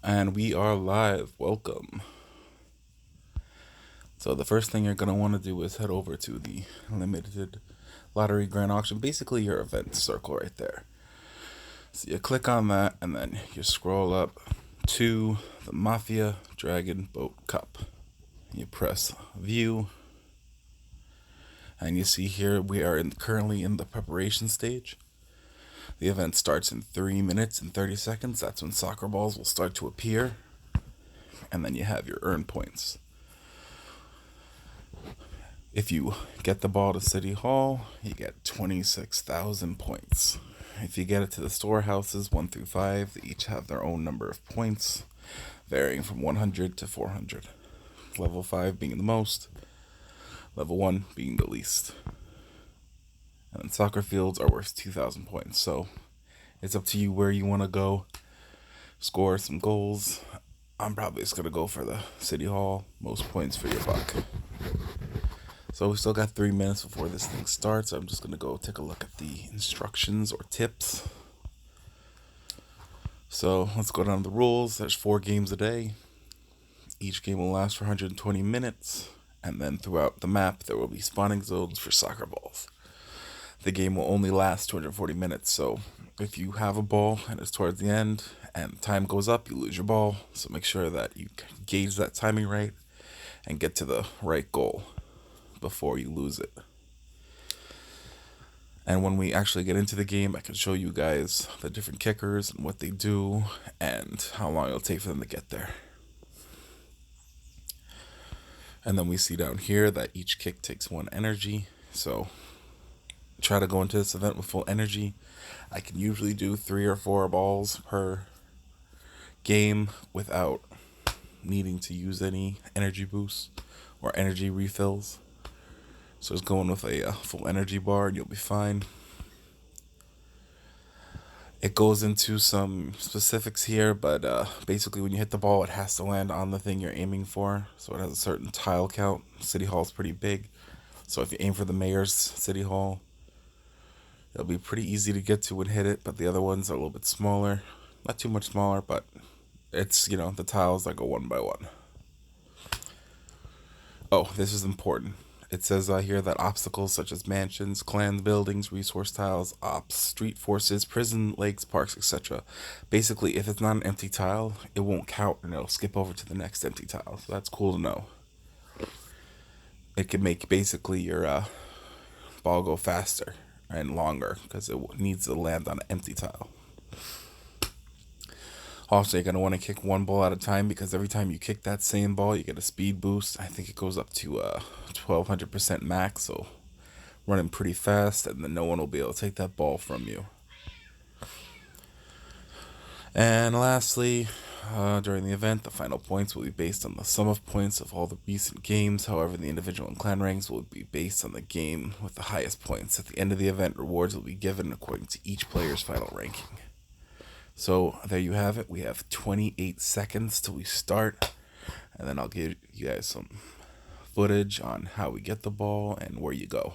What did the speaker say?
And we are live. Welcome. So, the first thing you're going to want to do is head over to the limited lottery grand auction, basically your event circle right there. So, you click on that and then you scroll up to the Mafia Dragon Boat Cup. You press view, and you see here we are currently in the preparation stage. The event starts in 3 minutes and 30 seconds. That's when soccer balls will start to appear. And then you have your earn points. If you get the ball to City Hall, you get 26,000 points. If you get it to the storehouses 1 through 5, they each have their own number of points, varying from 100 to 400. Level 5 being the most, level 1 being the least. And then soccer fields are worth 2,000 points, so it's up to you where you want to go, score some goals. I'm probably just going to go for the City Hall, most points for your buck. So we still got 3 minutes before this thing starts. I'm just going to go take a look at the instructions or tips. So let's go down to the rules. There's 4 games a day. Each game will last for 120 minutes. And then throughout the map, there will be spawning zones for soccer balls. The game will only last 240 minutes. So if you have a ball and it's towards the end and time goes up, you lose your ball. So make sure that you gauge that timing right and get to the right goal before you lose it. And when we actually get into the game, I can show you guys the different kickers and what they do and how long it'll take for them to get there. And then we see down here that each kick takes 1 energy. So try to go into this event with full energy. I can usually do 3 or 4 balls per game without needing to use any energy boosts or energy refills. So just going with a full energy bar and you'll be fine. It goes into some specifics here, but basically when you hit the ball, it has to land on the thing you're aiming for. So it has a certain tile count. City Hall is pretty big. So if you aim for the mayor's City Hall, it'll be pretty easy to get to and hit it, but the other ones are a little bit smaller. Not too much smaller, but it's, the tiles that go 1 by 1. Oh, this is important. It says here that obstacles such as mansions, clan buildings, resource tiles, ops, street forces, prison, lakes, parks, etc. Basically, if it's not an empty tile, it won't count and it'll skip over to the next empty tile. So that's cool to know. It can make basically your ball go faster and longer because it needs to land on an empty tile. Also, you're going to want to kick 1 ball at a time because every time you kick that same ball, you get a speed boost. I think it goes up to 1200% max, so running pretty fast, and then no one will be able to take that ball from you. And lastly, during the event, the final points will be based on the sum of points of all the recent games. However, the individual and clan ranks will be based on the game with the highest points. At the end of the event, rewards will be given according to each player's final ranking. So there you have it. We have 28 seconds till we start, and then I'll give you guys some footage on how we get the ball and where you go.